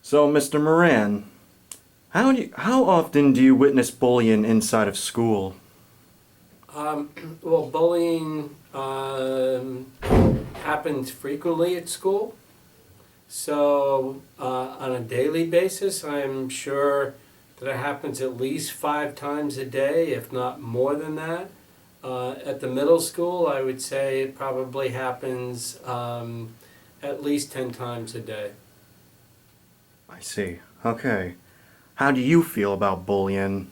So, Mr. Moran, how often do you witness bullying inside of school? Well, bullying happens frequently at school. So, on a daily basis, I'm sure that it happens at least 5 times a day, if not more than that. At the middle school, I would say it probably happens at least 10 times a day. I see. Okay. How do you feel about bullying?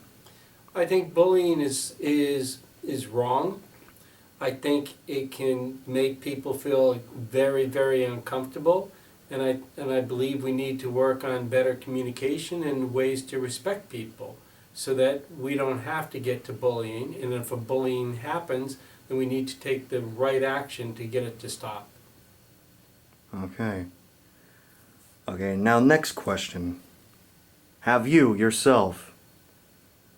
I think bullying is wrong. I think it can make people feel very, very uncomfortable, and I believe we need to work on better communication and ways to respect people so that we don't have to get to bullying, and if a bullying happens, then we need to take the right action to get it to stop. Okay. Okay, now next question. Have you, yourself,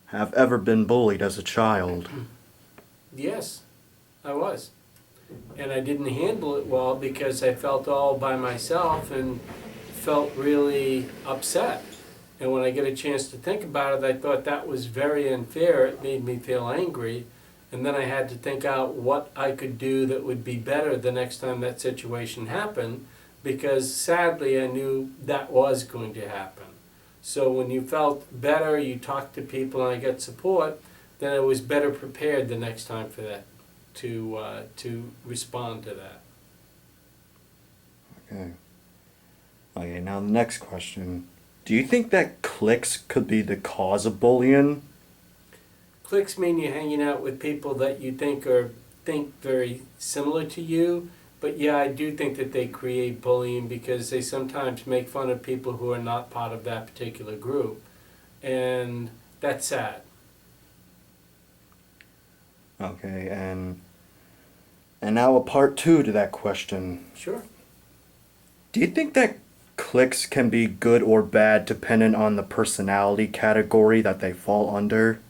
have ever been bullied as a child? Yes, I was. And I didn't handle it well because I felt all by myself and felt really upset. And when I get a chance to think about it, I thought that was very unfair. It made me feel angry. And then I had to think out what I could do that would be better the next time that situation happened, because sadly I knew that was going to happen. So when you felt better, you talked to people and I got support, then I was better prepared the next time for that, to respond to that. Okay. Okay, now the next question. Do you think that cliques could be the cause of bullying? Cliques mean you're hanging out with people that you think very similar to you, but yeah, I do think that they create bullying because they sometimes make fun of people who are not part of that particular group, and that's sad. Okay, and now a part two to that question. Sure. Do you think that cliques can be good or bad dependent on the personality category that they fall under?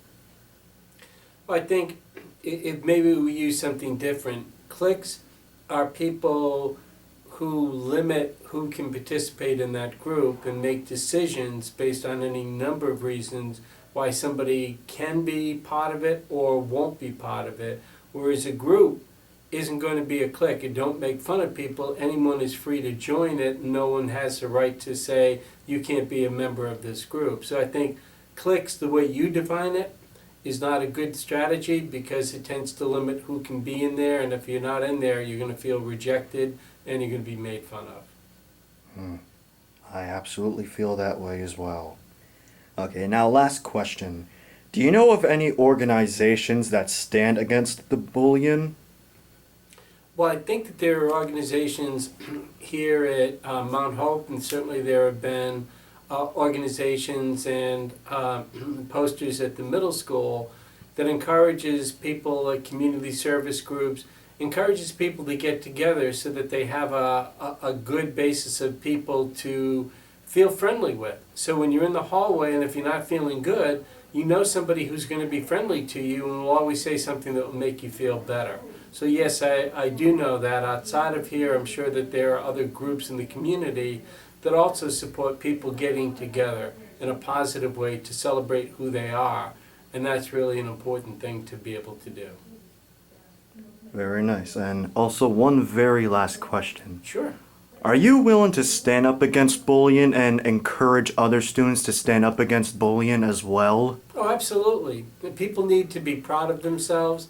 Well, I think if maybe we use something different. Cliques are people who limit who can participate in that group and make decisions based on any number of reasons why somebody can be part of it or won't be part of it, whereas a group isn't going to be a clique. It don't make fun of people. Anyone is free to join it. No one has the right to say you can't be a member of this group. So I think cliques, the way you define it, is not a good strategy because it tends to limit who can be in there, and if you're not in there, you're going to feel rejected and you're going to be made fun of. I absolutely feel that way as well. Okay, now last question. Do you know of any organizations that stand against the bullying? Well, I think that there are organizations here at Mount Hope, and certainly there have been organizations and posters at the middle school that encourages people, like community service groups, encourages people to get together so that they have a good basis of people to feel friendly with. So when you're in the hallway and if you're not feeling good, you know somebody who's going to be friendly to you and will always say something that will make you feel better. So yes, I do know that. Outside of here, I'm sure that there are other groups in the community that also support people getting together in a positive way to celebrate who they are. And that's really an important thing to be able to do. Very nice. And also one very last question. Sure. Are you willing to stand up against bullying and encourage other students to stand up against bullying as well? Oh, absolutely. People need to be proud of themselves,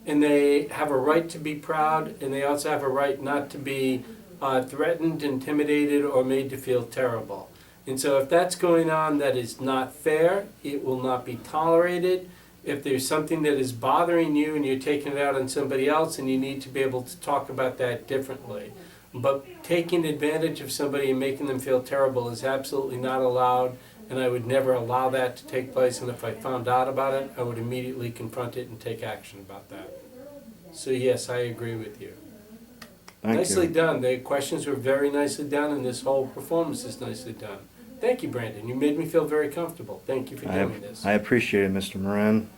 and they have a right to be proud, and they also have a right not to be threatened, intimidated, or made to feel terrible. And so if that's going on that is not fair, it will not be tolerated. If there's something that is bothering you and you're taking it out on somebody else, and you need to be able to talk about that differently. But taking advantage of somebody and making them feel terrible is absolutely not allowed, and I would never allow that to take place, and if I found out about it, I would immediately confront it and take action about that. So yes, I agree with you. Nicely done. The questions were very nicely done, and this whole performance is nicely done. Thank you, Brandon. You made me feel very comfortable. Thank you for doing this. I appreciate it, Mr. Moran.